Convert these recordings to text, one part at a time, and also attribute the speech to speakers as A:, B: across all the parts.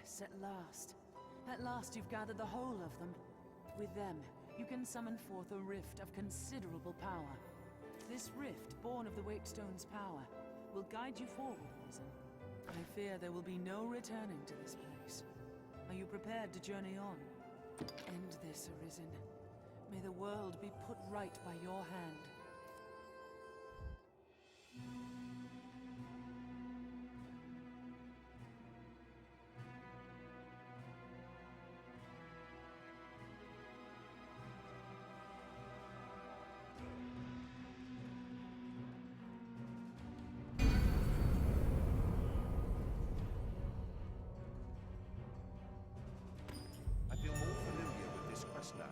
A: Yes, at last. At last you've gathered the whole of them. With them, you can summon forth a rift of considerable power. This rift, born of the Wakestone's power, will guide you forward, Arisen. I fear there will be no returning to this place. Are you prepared to journey on? End this, Arisen. May the world be put right by your hand.
B: I feel more familiar with this quest now.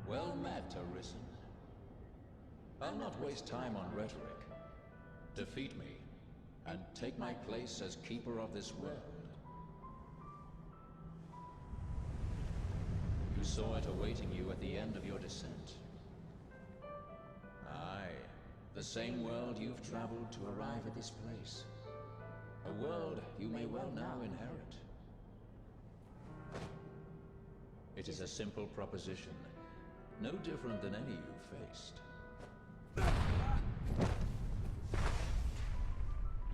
C: Well met, Arisen. I'll not waste time on rhetoric. Defeat me, and take my place as keeper of this world. You saw it awaiting you at the end of your descent. Aye, the same world you've traveled to arrive at this place. A world you may well now inherit. It is a simple proposition, no different than any you've faced.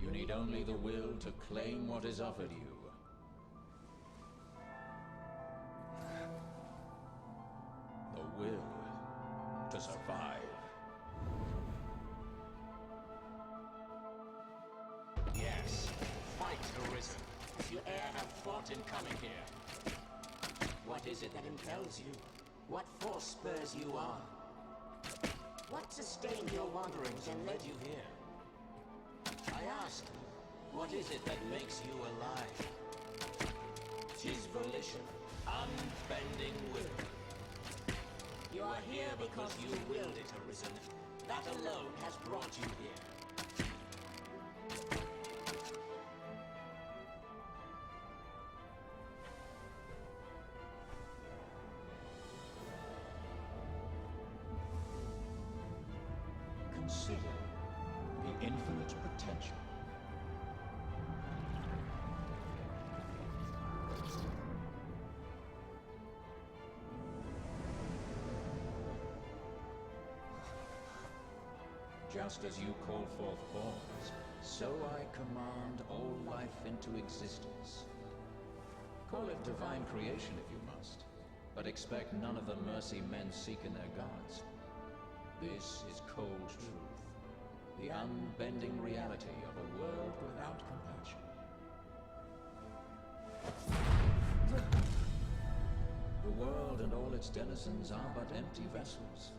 C: You need only the will to claim what is offered you. The will to survive.
D: Yes, fight, Arisen. If you e'er have thought in coming here. What is it that impels you? What force spurs you on? What sustained your wanderings and led you here? I ask, what is it that makes you alive? 'Tis volition, unbending will. You are here because you willed it, Arisen. That alone has brought you here.
C: Consider the infinite potential. Just as you call forth forms, so I command all life into existence. Call it divine creation if you must, but expect none of the mercy men seek in their gods. This is cold truth, the unbending reality of a world without compassion. The world and all its denizens are but empty vessels.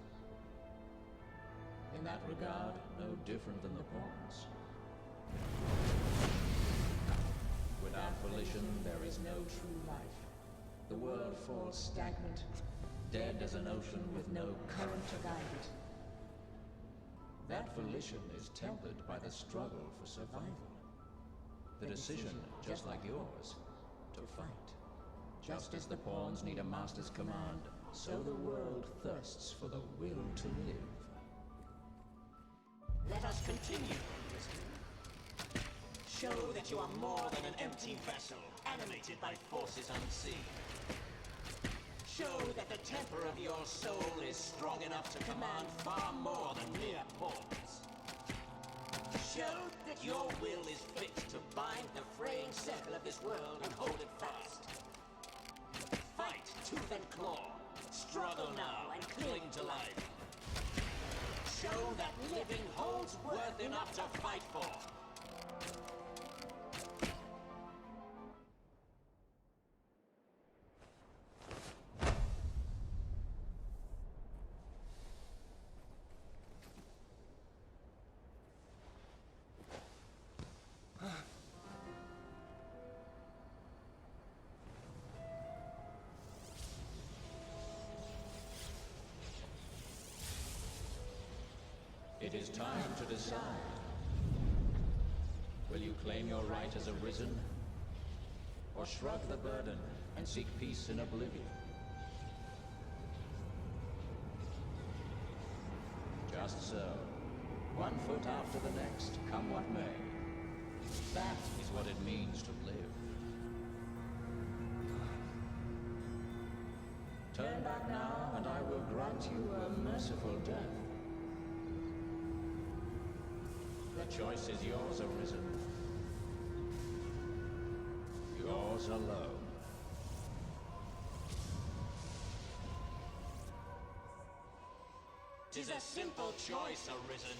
C: In that regard, no different than the pawns. Without volition, there is no true life. The world falls stagnant, dead as an ocean with no current to guide it. That volition is tempered by the struggle for survival. The decision, just like yours, to fight. Just as the pawns need a master's command, so the world thirsts for the will to live.
D: Let us continue, Arisen. Show that you are more than an empty vessel, animated by forces unseen. Show that the temper of your soul is strong enough to command far more than mere pawns. Show that your will is fit to bind the fraying circle of this world and hold it fast. Fight tooth and claw, struggle now and cling to life. Show that living holds worth enough to fight for.
C: It is time to decide. Will you claim your right as Arisen? Or shrug the burden and seek peace in oblivion? Just so. One foot after the next, come what may. That is what it means to live. Turn back now, and I will grant you a merciful death. The choice is yours, Arisen. Yours alone.
D: 'Tis a simple choice, Arisen.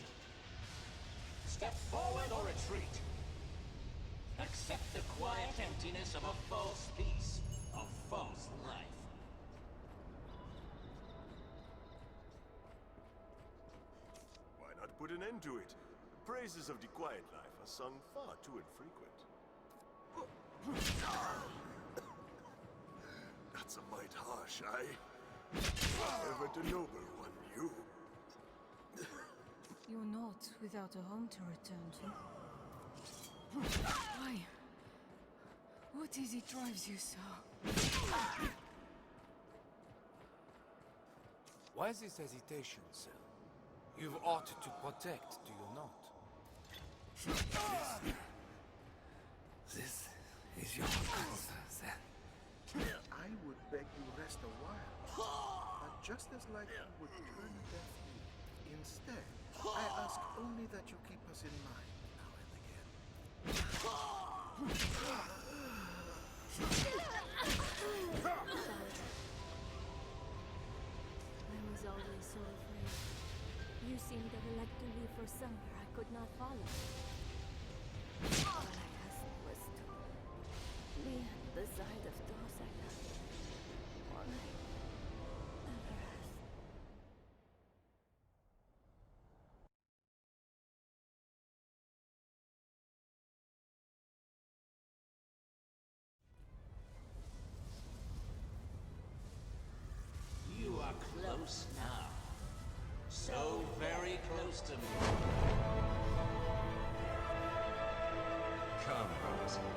D: Step forward or retreat. Accept the quiet emptiness of a false peace, a false life.
E: Why not put an end to it? The praises of the quiet life are sung far too infrequent. That's a mite harsh, ever the noble one, you.
F: You're not without a home to return to. Why? What is it drives you so?
G: Why this hesitation, sir? You've aught to protect, do you not? This is your answer, then.
H: I would beg you rest a while, but just as likely would turn a deaf ear. Instead, I ask only that you keep us in mind now and again.
I: I was always so afraid. You seemed ever like to leave for somewhere I could not follow. All I asked was to be at the side of those I loved. All I ever asked.
D: You are close now. So very close to me.
B: Come, Arisen.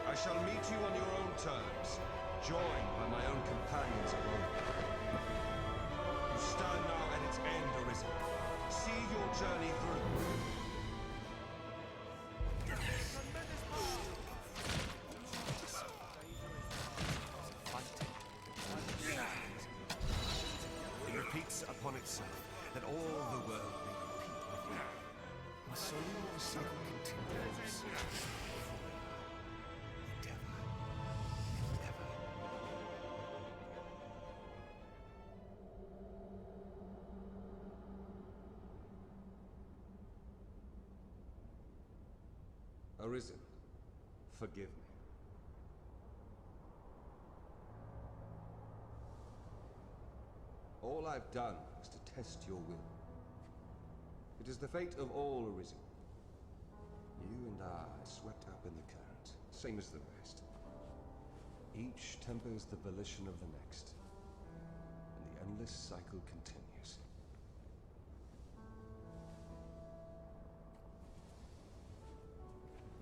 B: I shall meet you on your own terms, joined by my own companions of old. You stand now at its end, Arisen. See your journey through. It repeats upon itself that all the world may repeat with you. A solar cycle continues. Endeavor. Endeavor. Arisen, forgive me. All I've done is to test your will. It is the fate of all Arisen. You and I swept up in the current, same as the rest. Each tempers the volition of the next, and the endless cycle continues.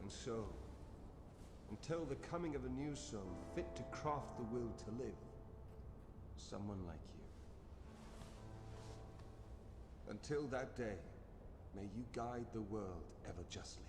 B: And so, until the coming of a new soul fit to craft the will to live, someone like you. Until that day, may you guide the world ever justly.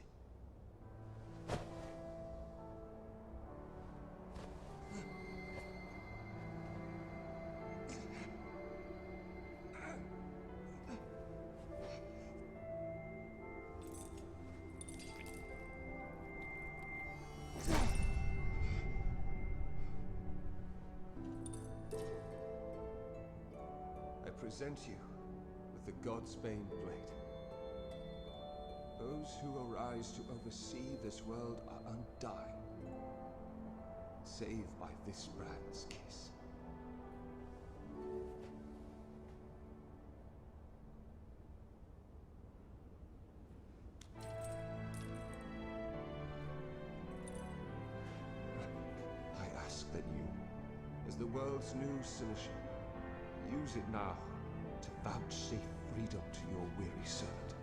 B: I present you with the Godsbane blade. Those who arise to oversee this world are undying, save by this brand's kiss. I ask that you, as the world's new Seneschal, use it now to vouchsafe freedom to your weary servant.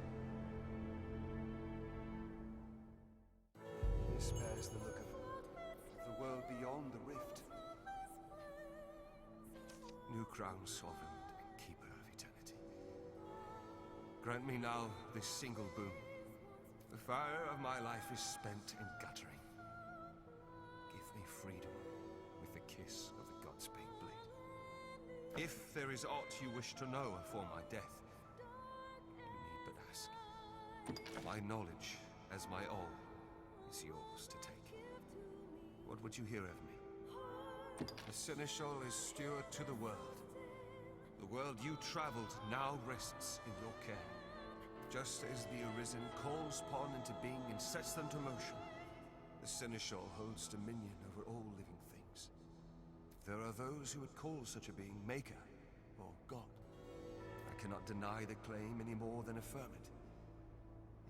B: crown sovereign and keeper of eternity, grant me now this single boon. The fire of my life is spent in guttering. Give me freedom with the kiss of the Godspake blade. If there is aught you wish to know afore my death, you need but ask. My knowledge, as my all, is yours to take. What would you hear of me? The Seneschal is steward to the world. The world you traveled now rests in your care. Just as the Arisen calls pawn into being and sets them to motion, the Seneschal holds dominion over all living things. There are those who would call such a being Maker or God. I cannot deny the claim any more than affirm it.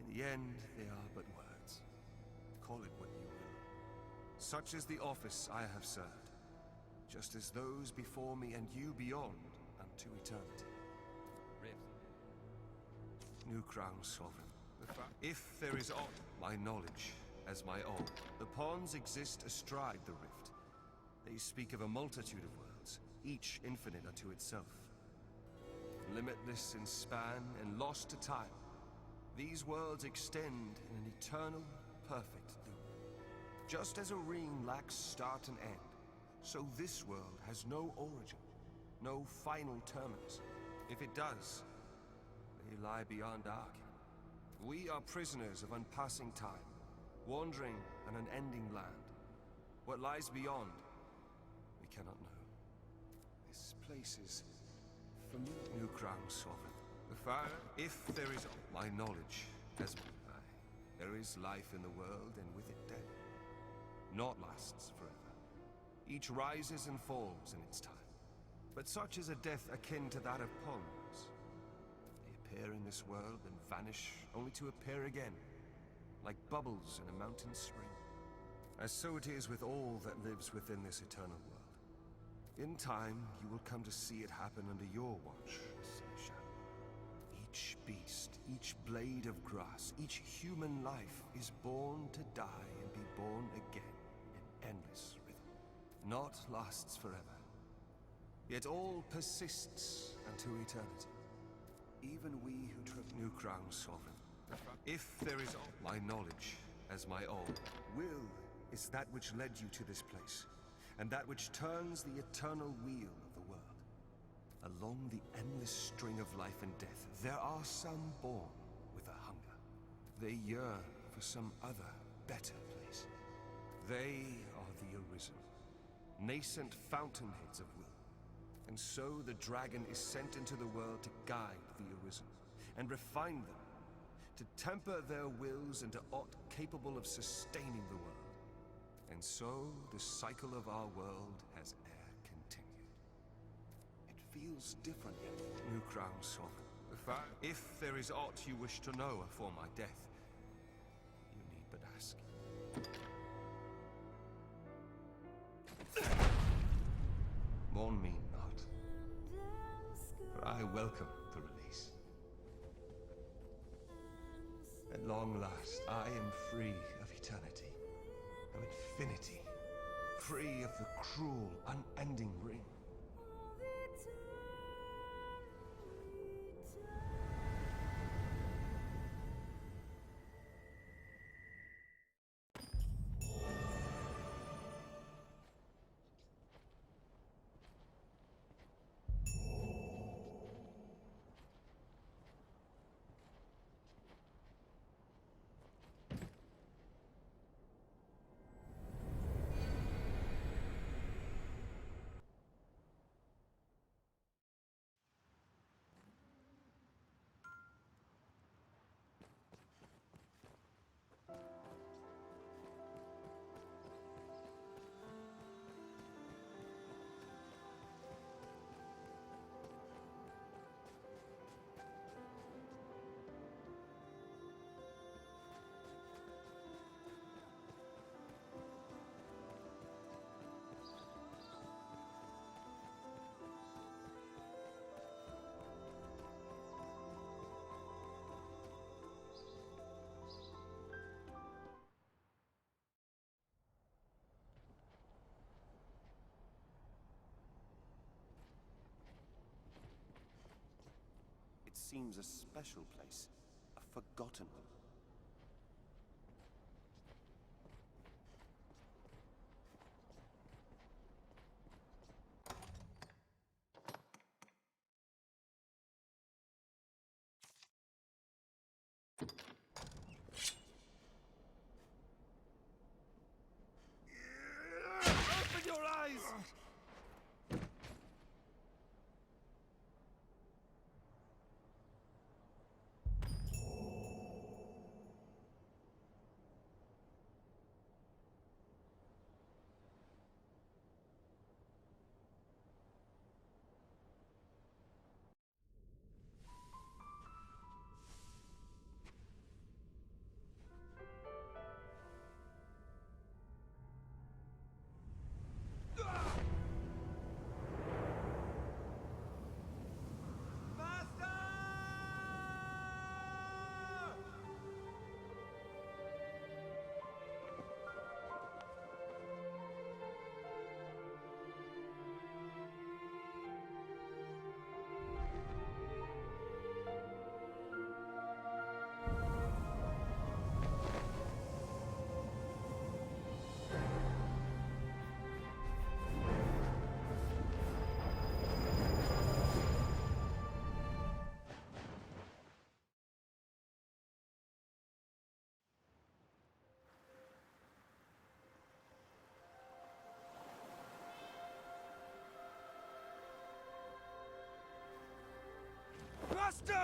B: In the end, they are but words. Call it what you will. Such is the office I have served, just as those before me and you beyond unto eternity. New crown sovereign. If there is aught, my knowledge as my all. The pawns exist astride the rift. They speak of a multitude of worlds, each infinite unto itself. Limitless in span and lost to time, these worlds extend in an eternal, perfect loop. Just as a ring lacks start and end, so this world has no origin, no final terminus. If it does, they lie beyond arc. We are prisoners of unpassing time, wandering an unending land. What lies beyond, we cannot know. This place is familiar. New crown sovereign. The fire, if there is my knowledge, as there is life in the world, and with it death. Naught lasts forever. Each rises and falls in its time. But such is a death akin to that of pawns. Appear in this world and vanish, only to appear again, like bubbles in a mountain spring. As so it is with all that lives within this eternal world. In time, you will come to see it happen under your watch, Seneschal. Each beast, each blade of grass, each human life is born to die and be born again in endless rhythm. Naught lasts forever, yet all persists unto eternity. Even we who took New Crown sovereign. If there is my knowledge as my all, will is that which led you to this place, and that which turns the eternal wheel of the world. Along the endless string of life and death, there are some born with a hunger. They yearn for some other, better place. They are the Arisen, nascent fountainheads of will. And so the dragon is sent into the world to guide the Arisen, and refine them, to temper their wills into aught capable of sustaining the world. And so the cycle of our world has e'er continued. It feels different yet, New Crown sovereign. If there is aught you wish to know afore my death, you need but ask. Mourn me not, for I welcome the release. At long last, I am free of eternity, of infinity, free of the cruel, unending ring.
J: seems a special place. A forgotten one. Open your eyes! Master!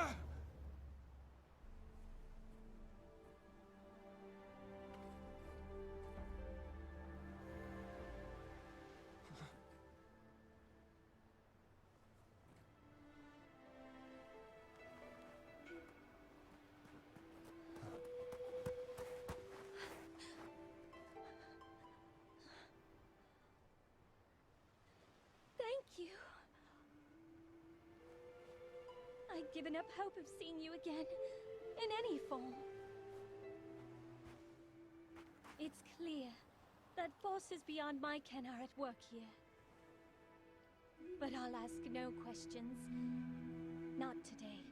I: Thank you. I'd given up hope of seeing you again, in any form. It's clear that forces beyond my ken are at work here. But I'll ask no questions. Not today.